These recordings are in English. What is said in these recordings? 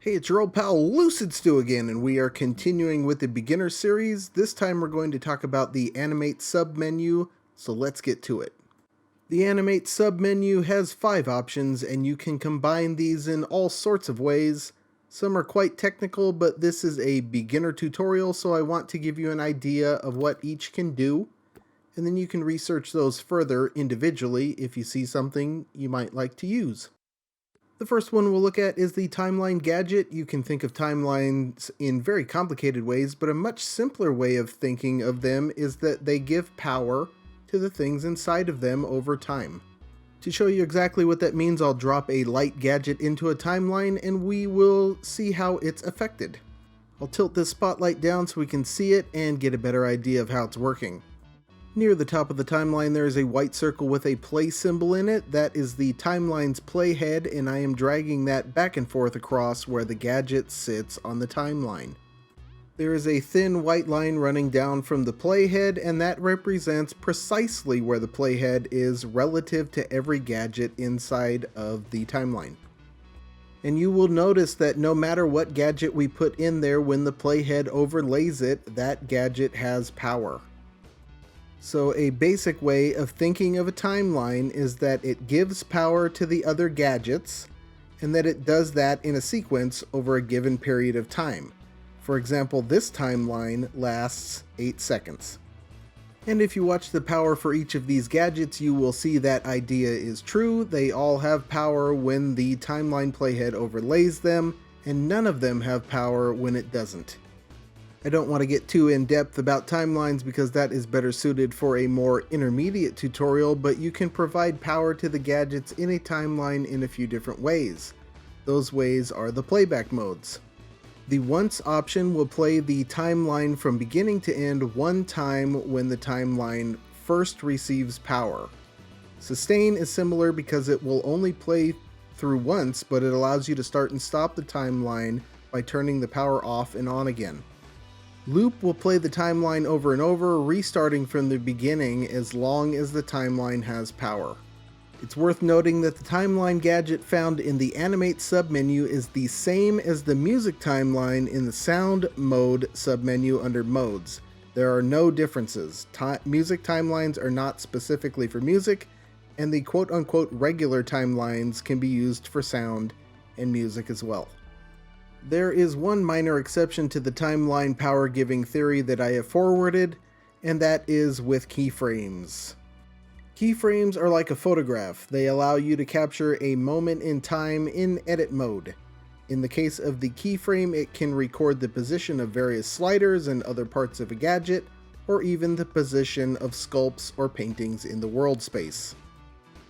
Hey, it's your old pal Lucid Stew again, and we are continuing with the beginner series. This time we're going to talk about the Animate submenu, so let's get to it. The Animate submenu has 5 options, and you can combine these in all sorts of ways. Some are quite technical, but this is a beginner tutorial, so I want to give you an idea of what each can do, and then you can research those further individually if you see something you might like to use. The first one we'll look at is the timeline gadget. You can think of timelines in very complicated ways, but a much simpler way of thinking of them is that they give power to the things inside of them over time. To show you exactly what that means, I'll drop a light gadget into a timeline and we will see how it's affected. I'll tilt this spotlight down so we can see it and get a better idea of how it's working. Near the top of the timeline there is a white circle with a play symbol in it. That is the timeline's playhead, and I am dragging that back and forth across where the gadget sits on the timeline. There is a thin white line running down from the playhead, and that represents precisely where the playhead is relative to every gadget inside of the timeline. And you will notice that no matter what gadget we put in there, when the playhead overlays it, that gadget has power. So a basic way of thinking of a timeline is that it gives power to the other gadgets, and that it does that in a sequence over a given period of time. For example, this timeline lasts 8 seconds. And if you watch the power for each of these gadgets, you will see that idea is true. They all have power when the timeline playhead overlays them, and none of them have power when it doesn't. I don't want to get too in-depth about timelines because that is better suited for a more intermediate tutorial, but you can provide power to the gadgets in a timeline in a few different ways. Those ways are the playback modes. The once option will play the timeline from beginning to end one time when the timeline first receives power. Sustain is similar because it will only play through once, but it allows you to start and stop the timeline by turning the power off and on again. Loop will play the timeline over and over, restarting from the beginning as long as the timeline has power. It's worth noting that the timeline gadget found in the Animate submenu is the same as the music timeline in the sound mode submenu under modes. There are no differences. Music timelines are not specifically for music, and the quote-unquote regular timelines can be used for sound and music as well. There is one minor exception to the timeline power giving theory that I have forwarded, and that is with keyframes. Keyframes are like a photograph. They allow you to capture a moment in time in edit mode. In the case of the keyframe, it can record the position of various sliders and other parts of a gadget, or even the position of sculpts or paintings in the world space.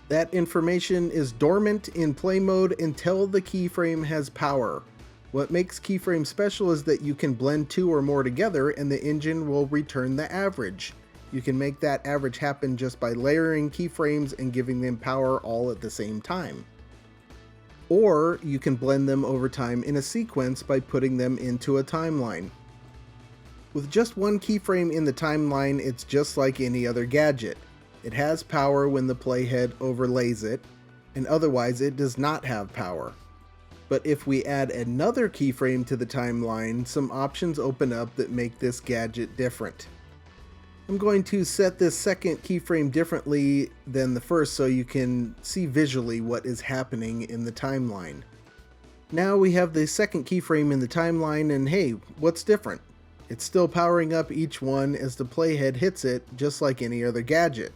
That information is dormant in play mode until the keyframe has power. What makes Keyframe special is that you can blend 2 or more together and the engine will return the average. You can make that average happen just by layering keyframes and giving them power all at the same time. Or you can blend them over time in a sequence by putting them into a timeline. With just one keyframe in the timeline, it's just like any other gadget. It has power when the playhead overlays it, and otherwise it does not have power. But if we add another keyframe to the timeline, some options open up that make this gadget different. I'm going to set this second keyframe differently than the first so you can see visually what is happening in the timeline. Now we have the second keyframe in the timeline, and hey, what's different? It's still powering up each one as the playhead hits it, just like any other gadget.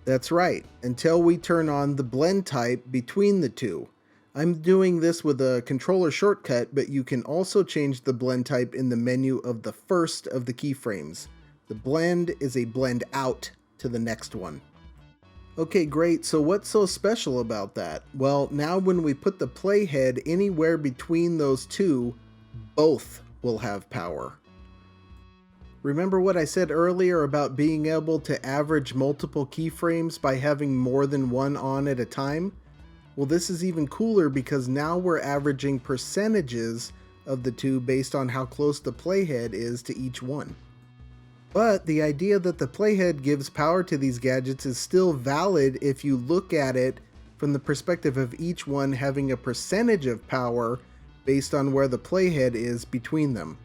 That's right, until we turn on the blend type between the two. I'm doing this with a controller shortcut, but you can also change the blend type in the menu of the first of the keyframes. The blend is a blend out to the next one. Okay, great, so what's so special about that? Well, now when we put the playhead anywhere between those two, both will have power. Remember what I said earlier about being able to average multiple keyframes by having more than one on at a time? Well, this is even cooler because now we're averaging percentages of the two based on how close the playhead is to each one. But the idea that the playhead gives power to these gadgets is still valid if you look at it from the perspective of each one having a percentage of power based on where the playhead is between them.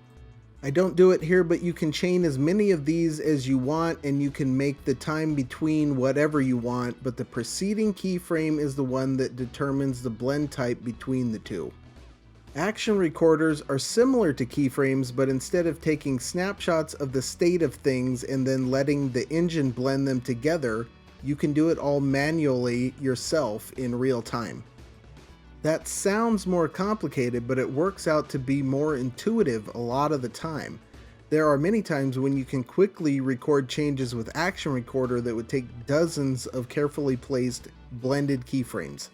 I don't do it here, but you can chain as many of these as you want, and you can make the time between whatever you want, but the preceding keyframe is the one that determines the blend type between the two. Action recorders are similar to keyframes, but instead of taking snapshots of the state of things and then letting the engine blend them together, you can do it all manually yourself in real time. That sounds more complicated, but it works out to be more intuitive a lot of the time. There are many times when you can quickly record changes with Action Recorder that would take dozens of carefully placed blended keyframes.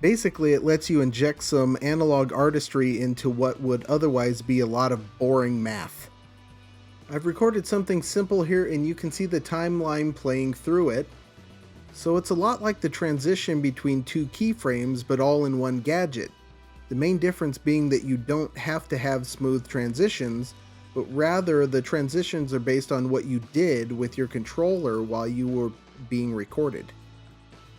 Basically, it lets you inject some analog artistry into what would otherwise be a lot of boring math. I've recorded something simple here, and you can see the timeline playing through it. So it's a lot like the transition between two keyframes, but all in one gadget. The main difference being that you don't have to have smooth transitions, but rather the transitions are based on what you did with your controller while you were being recorded.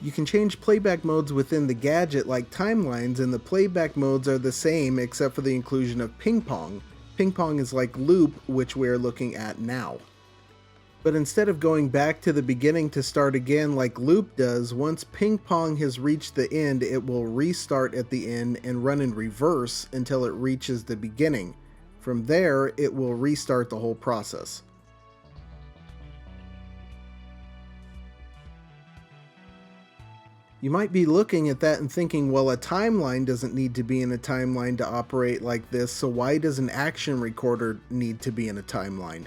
You can change playback modes within the gadget like timelines, and the playback modes are the same except for the inclusion of ping pong. Ping pong is like loop, which we're looking at now. But instead of going back to the beginning to start again like loop does, once ping pong has reached the end, it will restart at the end and run in reverse until it reaches the beginning. From there, it will restart the whole process. You might be looking at that and thinking, well, a timeline doesn't need to be in a timeline to operate like this, so why does an action recorder need to be in a timeline?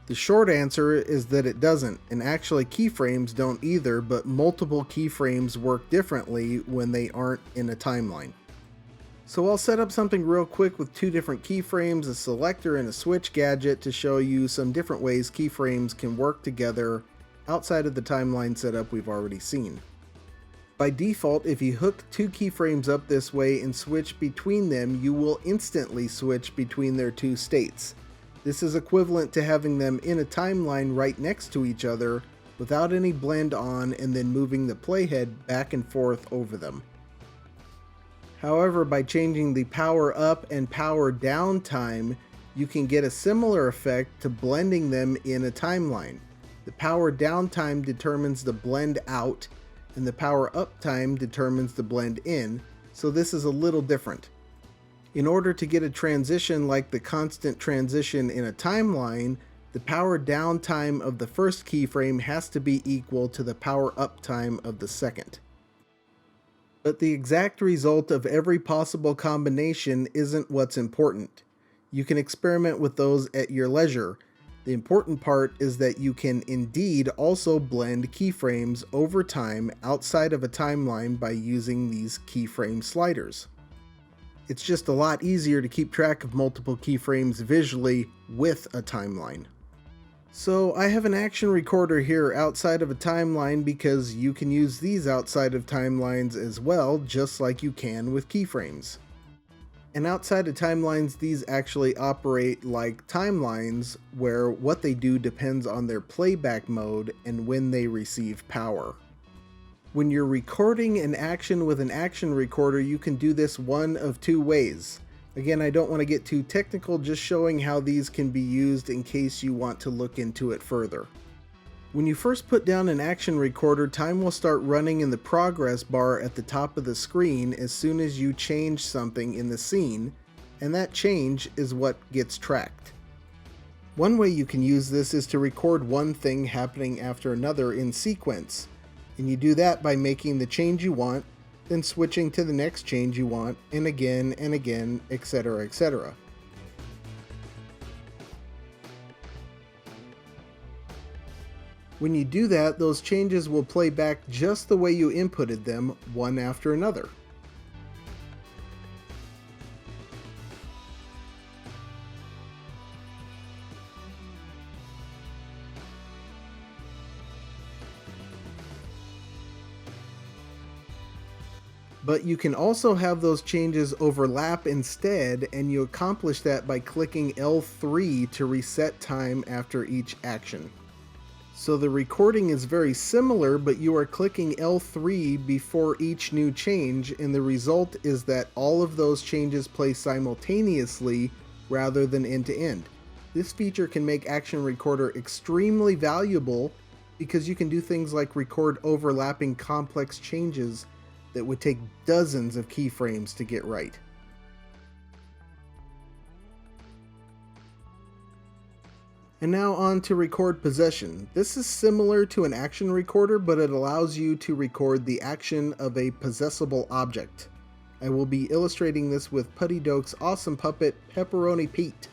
The short answer is that it doesn't, and actually keyframes don't either, but multiple keyframes work differently when they aren't in a timeline. So I'll set up something real quick with two different keyframes, a selector and a switch gadget, to show you some different ways keyframes can work together outside of the timeline setup we've already seen. By default, if you hook two keyframes up this way and switch between them, you will instantly switch between their two states. This is equivalent to having them in a timeline right next to each other without any blend on and then moving the playhead back and forth over them. However, by changing the power up and power down time, you can get a similar effect to blending them in a timeline. The power down time determines the blend out, and the power up time determines the blend in, so this is a little different. In order to get a transition like the constant transition in a timeline, the power down time of the first keyframe has to be equal to the power up time of the second. But the exact result of every possible combination isn't what's important. You can experiment with those at your leisure. The important part is that you can indeed also blend keyframes over time outside of a timeline by using these keyframe sliders. It's just a lot easier to keep track of multiple keyframes visually with a timeline. So I have an action recorder here outside of a timeline because you can use these outside of timelines as well, just like you can with keyframes. And outside of timelines, these actually operate like timelines, where what they do depends on their playback mode and when they receive power. When you're recording an action with an action recorder, you can do this one of two ways. Again, I don't want to get too technical, just showing how these can be used in case you want to look into it further. When you first put down an action recorder, time will start running in the progress bar at the top of the screen as soon as you change something in the scene, and that change is what gets tracked. One way you can use this is to record one thing happening after another in sequence. And you do that by making the change you want, then switching to the next change you want, and again, etc., etc. When you do that, those changes will play back just the way you inputted them, one after another. But you can also have those changes overlap instead, and you accomplish that by clicking L3 to reset time after each action. So the recording is very similar, but you are clicking L3 before each new change, and the result is that all of those changes play simultaneously rather than end to end. This feature can make Action Recorder extremely valuable because you can do things like record overlapping complex changes that would take dozens of keyframes to get right. And now on to record possession. This is similar to an action recorder, but it allows you to record the action of a possessable object. I will be illustrating this with PuddyDoke's awesome puppet, Pepperoni Pete.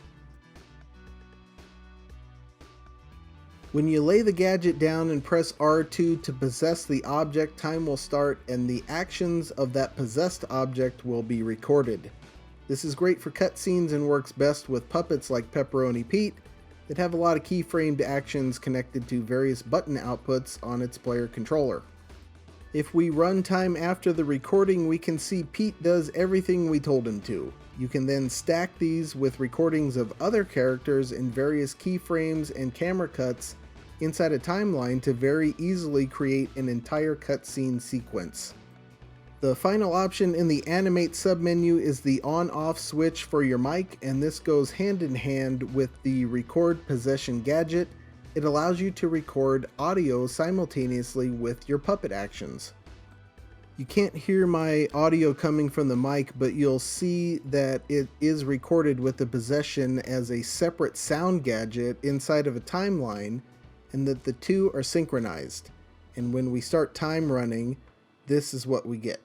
When you lay the gadget down and press R2 to possess the object, time will start and the actions of that possessed object will be recorded. This is great for cutscenes and works best with puppets like Pepperoni Pete that have a lot of keyframed actions connected to various button outputs on its player controller. If we run time after the recording, we can see Pete does everything we told him to. You can then stack these with recordings of other characters in various keyframes and camera cuts inside a timeline to very easily create an entire cutscene sequence. The final option in the Animate submenu is the on-off switch for your mic, and this goes hand in hand with the Record Possession gadget. It allows you to record audio simultaneously with your puppet actions. You can't hear my audio coming from the mic, but you'll see that it is recorded with the possession as a separate sound gadget inside of a timeline, and that the two are synchronized. And when we start time running, this is what we get.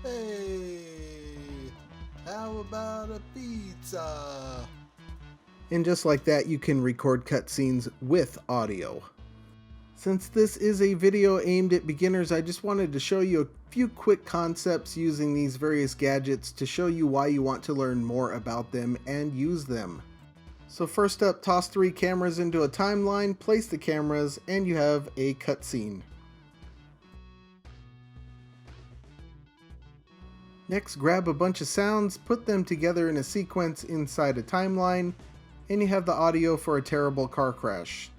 Hey, how about a pizza? And just like that, you can record cutscenes with audio. Since this is a video aimed at beginners, I just wanted to show you a few quick concepts using these various gadgets to show you why you want to learn more about them and use them. So first up, toss 3 cameras into a timeline, place the cameras, and you have a cutscene. Next, grab a bunch of sounds, put them together in a sequence inside a timeline, and you have the audio for a terrible car crash.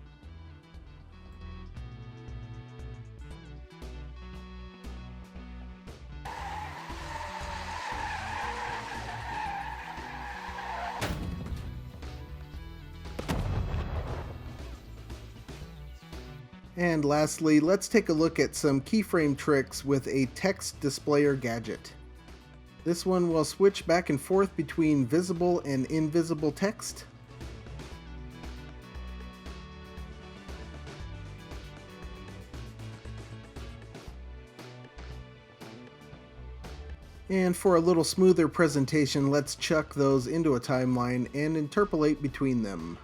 And lastly, let's take a look at some keyframe tricks with a text displayer gadget. This one will switch back and forth between visible and invisible text. And for a little smoother presentation, let's chuck those into a timeline and interpolate between them.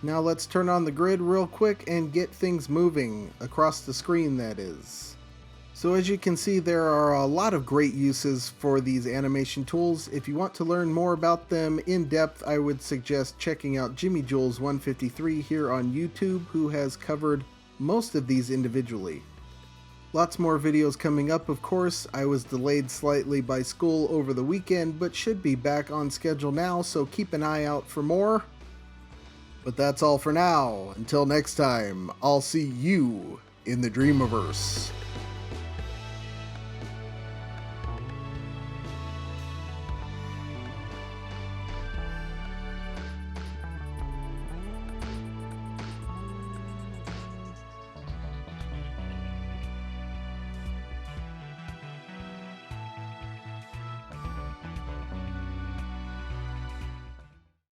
Now let's turn on the grid real quick and get things moving, across the screen that is. So as you can see, there are a lot of great uses for these animation tools. If you want to learn more about them in depth, I would suggest checking out Jimmy Jules 153 here on YouTube, who has covered most of these individually. Lots more videos coming up, of course. I was delayed slightly by school over the weekend, but should be back on schedule now, so keep an eye out for more. But that's all for now. Until next time, I'll see you in the Dreamiverse.